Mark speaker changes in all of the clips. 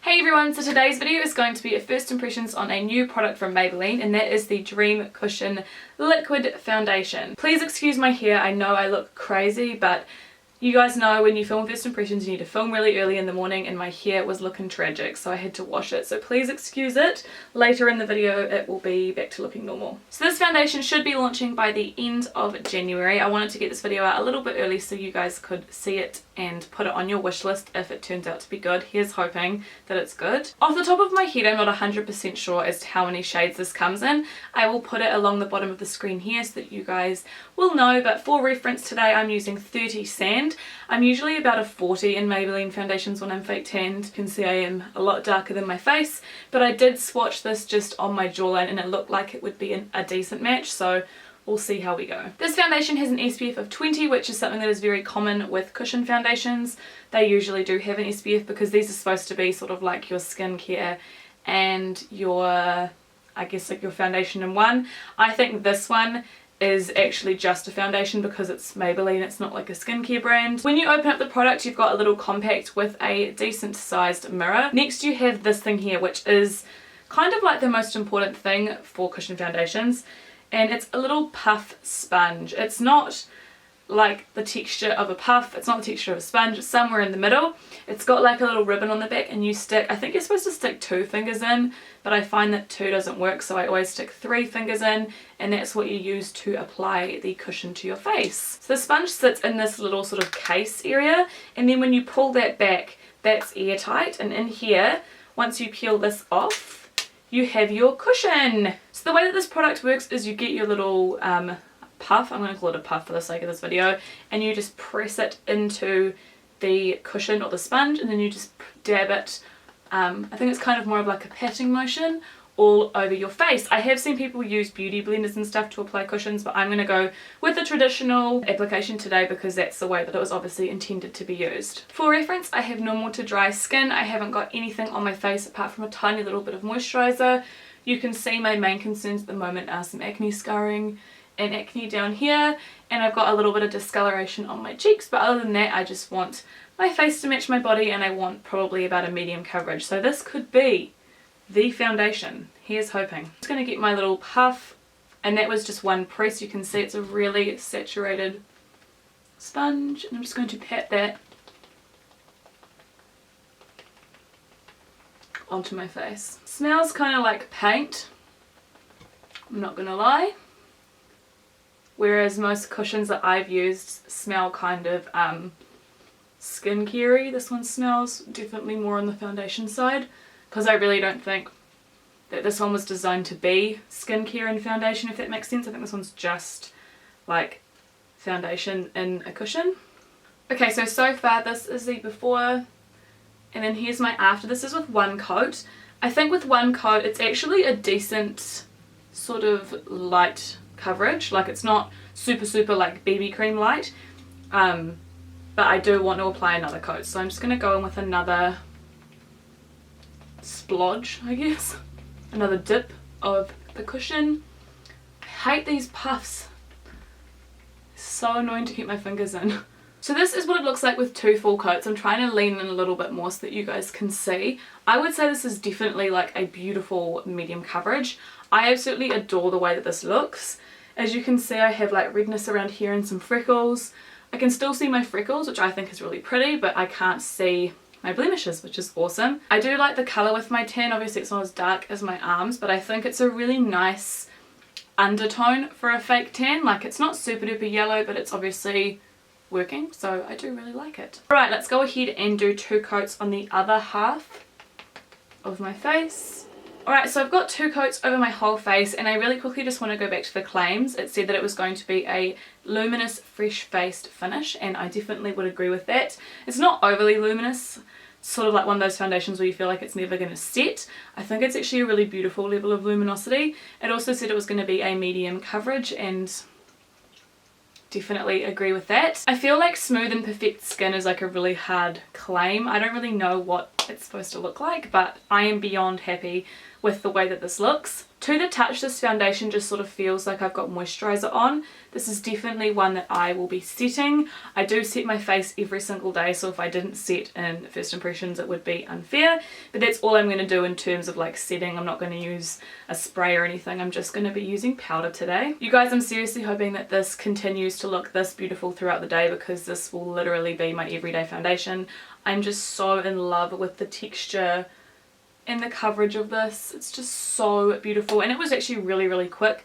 Speaker 1: Hey everyone, so today's video is going to be a first impressions on a new product from Maybelline, and that is the Dream Cushion Liquid Foundation. Please excuse my hair, I know I look crazy, but you guys know when you film first impressions you need to film really early in the morning, and my hair was looking tragic, so I had to wash it, so please excuse it. Later in the video it will be back to looking normal. So this foundation should be launching by the end of January. I wanted to get this video out a little bit early so you guys could see it and put it on your wish list if it turns out to be good. Here's hoping that it's good. Off the top of my head I'm not 100% sure as to how many shades this comes in. I will put it along the bottom of the screen here so that you guys will know, but for reference today I'm using 30 Sand. I'm usually about a 40 in Maybelline foundations when I'm fake tanned. You can see I am a lot darker than my face, but I did swatch this just on my jawline and it looked like it would be a decent match, so we'll see how we go. This foundation has an SPF of 20, which is something that is very common with cushion foundations. They usually do have an SPF because these are supposed to be sort of like your skincare and your, I guess like your foundation in one. I think this one is actually just a foundation because it's Maybelline, it's not like a skincare brand. When you open up the product you've got a little compact with a decent sized mirror. Next you have this thing here, which is kind of like the most important thing for cushion foundations, and it's a little puff sponge. It's not like the texture of a puff, it's not the texture of a sponge, it's somewhere in the middle. It's got like a little ribbon on the back and you stick, I think you're supposed to stick 2 fingers in, but I find that 2 doesn't work, so I always stick 3 fingers in, and that's what you use to apply the cushion to your face. So the sponge sits in this little sort of case area, and then when you pull that back, that's airtight, and in here, once you peel this off, you have your cushion. So the way that this product works is you get your little puff, I'm going to call it a puff for the sake of this video, and you just press it into the cushion or the sponge, and then you just dab it, I think it's kind of more of like a patting motion, all over your face. I have seen people use beauty blenders and stuff to apply cushions, but I'm going to go with the traditional application today because that's the way that it was obviously intended to be used. For reference, I have normal to dry skin. I haven't got anything on my face apart from a tiny little bit of moisturizer. You can see my main concerns at the moment are some acne scarring and acne down here, and I've got a little bit of discoloration on my cheeks, but other than that I just want my face to match my body, and I want probably about a medium coverage, so this could be the foundation. Here's hoping. I'm just going to get my little puff, and that was just one press. You can see it's a really saturated sponge, and I'm just going to pat that onto my face. Smells kind of like paint, I'm not gonna lie. Whereas most cushions that I've used smell kind of skincare-y, this one smells definitely more on the foundation side, because I really don't think that this one was designed to be skincare and foundation, if that makes sense. I think this one's just like foundation in a cushion. Okay, so far this is the before, and then here's my after. This is with one coat. I think with one coat it's actually a decent sort of light coverage, like it's not super like BB cream light, but I do want to apply another coat, so I'm just going to go in with another splodge, I guess, another dip of the cushion. I hate these puffs, it's so annoying to keep my fingers in. So this is what it looks like with 2 full coats. I'm trying to lean in a little bit more so that you guys can see. I would say this is definitely like a beautiful medium coverage. I absolutely adore the way that this looks. As you can see, I have like redness around here and some freckles. I can still see my freckles, which I think is really pretty, but I can't see my blemishes, which is awesome. I do like the colour with my tan. Obviously it's not as dark as my arms, but I think it's a really nice undertone for a fake tan. Like it's not super duper yellow, but it's obviously working, so I do really like it. Alright, let's go ahead and do 2 coats on the other half of my face. Alright, so I've got 2 coats over my whole face, and I really quickly just want to go back to the claims. It said that it was going to be a luminous fresh faced finish, and I definitely would agree with that. It's not overly luminous, sort of like one of those foundations where you feel like it's never going to set. I think it's actually a really beautiful level of luminosity. It also said it was going to be a medium coverage, and definitely agree with that. I feel like smooth and perfect skin is like a really hard claim. I don't really know what it's supposed to look like, but I am beyond happy with the way that this looks. To the touch, this foundation just sort of feels like I've got moisturiser on. This is definitely one that I will be setting. I do set my face every single day, so if I didn't set in first impressions it would be unfair, but that's all I'm going to do in terms of like setting. I'm not going to use a spray or anything. I'm just going to be using powder today. You guys, I'm seriously hoping that this continues to look this beautiful throughout the day, because this will literally be my everyday foundation. I'm just so in love with the texture and the coverage of this. It's just so beautiful, and it was actually really quick.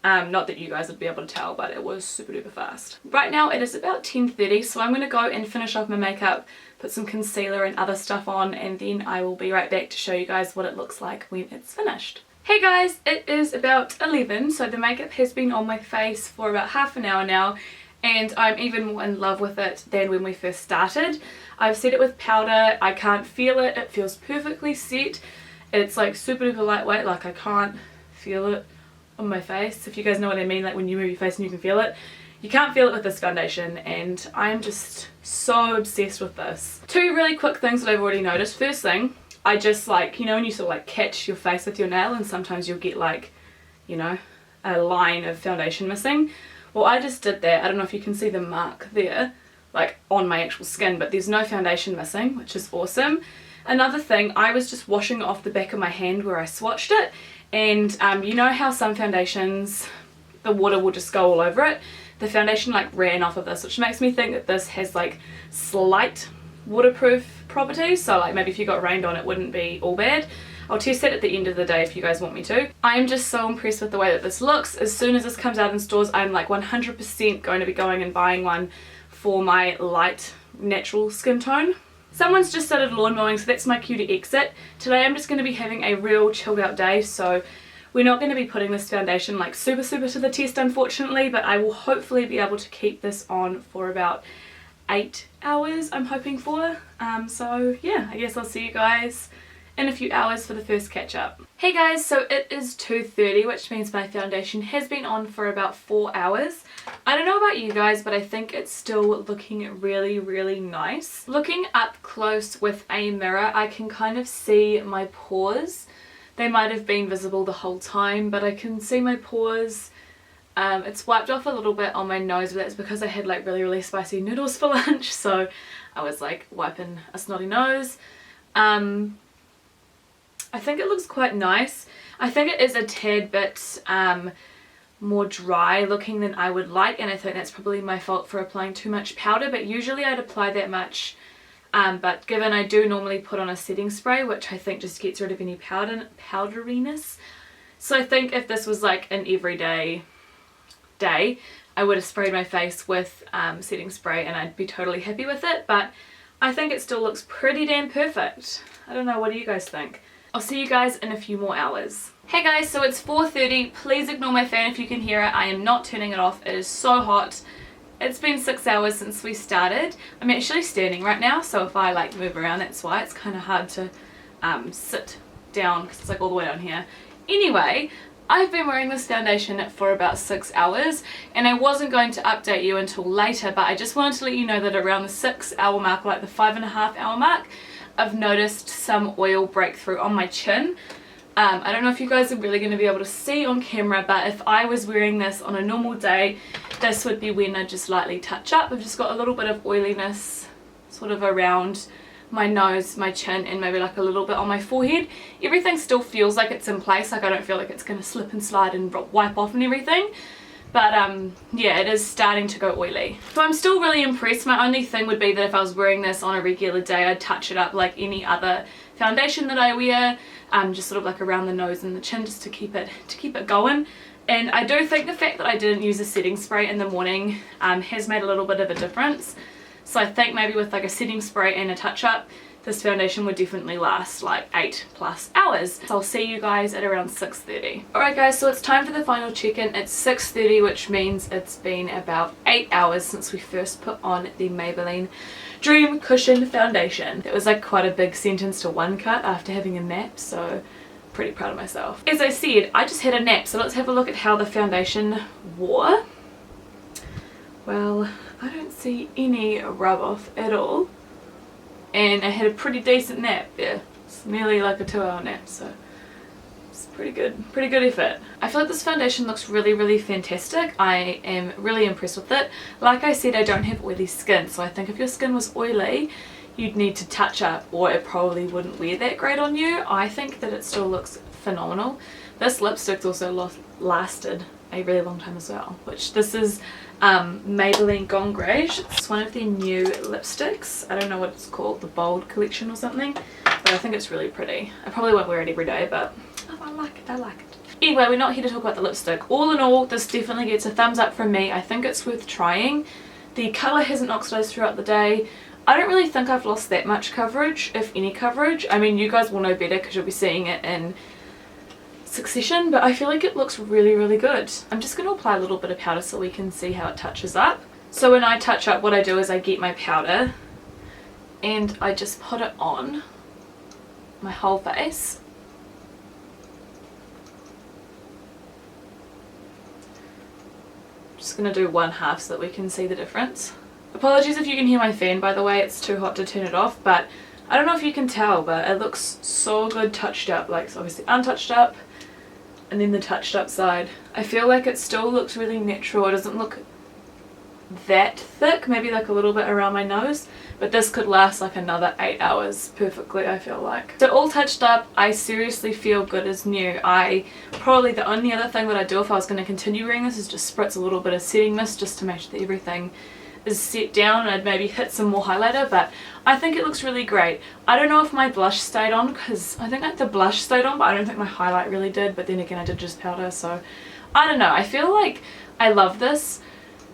Speaker 1: Not that you guys would be able to tell, but it was super duper fast. Right now it is about 10:30, so I'm going to go and finish off my makeup, put some concealer and other stuff on, and then I will be right back to show you guys what it looks like when it's finished. Hey guys, it is about 11, so the makeup has been on my face for about half an hour now, and I'm even more in love with it than when we first started. I've set it with powder. I can't feel it. It feels perfectly set. It's like super duper lightweight, like I can't feel it on my face. If you guys know what I mean, like when you move your face and you can feel it. You can't feel it with this foundation, and I'm just so obsessed with this. Two really quick things that I've already noticed. First thing, I just like, you know when you sort of like catch your face with your nail and sometimes you'll get like, you know, a line of foundation missing. Well, I just did that. I don't know if you can see the mark there, like on my actual skin, but there's no foundation missing, which is awesome. Another thing, I was just washing it off the back of my hand where I swatched it, and you know how some foundations, the water will just go all over it? The foundation like ran off of this, which makes me think that this has like slight waterproof properties, so like maybe if you got rained on it wouldn't be all bad. I'll test that at the end of the day if you guys want me to. I'm just so impressed with the way that this looks. As soon as this comes out in stores, I'm like 100% going to be going and buying one for my light natural skin tone. Someone's just started lawn mowing, so that's my cue to exit. Today I'm just going to be having a real chilled out day, so we're not going to be putting this foundation like super to the test unfortunately, but I will hopefully be able to keep this on for about 8 hours I'm hoping for. So yeah, I guess I'll see you guys in a few hours for the first catch up. Hey guys, so it is 2:30, which means my foundation has been on for about 4 hours. I don't know about you guys, but I think it's still looking really nice. Looking up close with a mirror, I can kind of see my pores. They might have been visible the whole time, but I can see my pores. It's wiped off a little bit on my nose, but that's because I had like really spicy noodles for lunch, so I was like wiping a snotty nose. I think it looks quite nice. I think it is a tad bit more dry looking than I would like, and I think that's probably my fault for applying too much powder, but usually I'd apply that much, but given I do normally put on a setting spray, which I think just gets rid of any powderiness, so I think if this was like an everyday day I would have sprayed my face with setting spray and I'd be totally happy with it, but I think it still looks pretty damn perfect. I don't know, what do you guys think? I'll see you guys in a few more hours. Hey guys, so it's 4:30. Please ignore my fan if you can hear it. I am not turning it off. It is so hot. It's been 6 hours since we started. I'm actually standing right now, so if I like move around, that's why it's kind of hard to sit down because it's like all the way down here. Anyway, I've been wearing this foundation for about 6 hours, and I wasn't going to update you until later, but I just wanted to let you know that around the 6 hour mark, like the 5.5 hour mark, I've noticed some oil breakthrough on my chin. I don't know if you guys are really going to be able to see on camera, but if I was wearing this on a normal day, this would be when I just lightly touch up. I've just got a little bit of oiliness sort of around my nose, my chin, and maybe like a little bit on my forehead. Everything still feels like it's in place, like I don't feel like it's going to slip and slide and wipe off and everything. But yeah, it is starting to go oily. So I'm still really impressed. My only thing would be that if I was wearing this on a regular day, I'd touch it up like any other foundation that I wear, just sort of like around the nose and the chin, just to keep it going. And I do think the fact that I didn't use a setting spray in the morning has made a little bit of a difference. So I think maybe with like a setting spray and a touch up, this foundation would definitely last like 8+ hours. So I'll see you guys at around 6:30. Alright guys, so it's time for the final check-in. It's 6:30, which means it's been about 8 hours since we first put on the Maybelline Dream Cushion Foundation. It was like quite a big sentence to one cut after having a nap, so pretty proud of myself. As I said, I just had a nap, so let's have a look at how the foundation wore. Well, I don't see any rub off at all. And I had a pretty decent nap there. It's nearly like a 2 hour nap, so It's pretty good effort. I feel like this foundation looks really fantastic. I am really impressed with it. Like I said, I don't have oily skin, so I think if your skin was oily, you'd need to touch up, or it probably wouldn't wear that great on you. I think that it still looks phenomenal. This lipstick's also lasted a really long time as well, which this is Maybelline Gone Greige. It's one of their new lipsticks. I don't know what it's called, the Bold collection or something, but I think it's really pretty. I probably won't wear it every day, but I like it. Anyway, we're not here to talk about the lipstick. All in all, this definitely gets a thumbs up from me. I think it's worth trying. The colour hasn't oxidized throughout the day. I don't really think I've lost that much coverage, if any coverage. I mean, you guys will know better because you'll be seeing it in succession, but I feel like it looks really good. I'm just going to apply a little bit of powder so we can see how it touches up. So when I touch up, what I do is I get my powder and I just put it on my whole face. Just going to do 1/2 so that we can see the difference. Apologies if you can hear my fan, by the way, it's too hot to turn it off, but I don't know if you can tell, but it looks so good touched up. Like, it's obviously untouched up and then the touched up side. I feel like it still looks really natural. It doesn't look that thick, maybe like a little bit around my nose, but this could last like another 8 hours perfectly, I feel like. So all touched up, I seriously feel good as new. Probably the only other thing that I'd do if I was going to continue wearing this is just spritz a little bit of setting mist just to make sure that everything is set down, and I'd maybe hit some more highlighter, but I think it looks really great. I don't know if my blush stayed on, because I think like the blush stayed on, but I don't think my highlight really did, but then again I did just powder, so I don't know. I feel like I love this,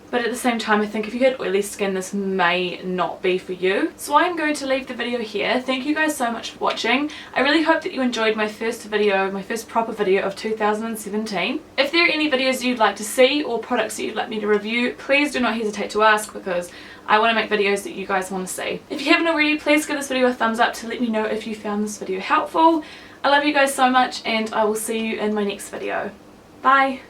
Speaker 1: but at the same time I think if you had oily skin this may not be for you. So I'm going to leave the video here. Thank you guys so much for watching. I really hope that you enjoyed my first video, my first proper video of 2017. If there are any videos you'd like to see or products that you'd like me to review, please do not hesitate to ask, because I want to make videos that you guys want to see. If you haven't already, please give this video a thumbs up to let me know if you found this video helpful. I love you guys so much, and I will see you in my next video. Bye!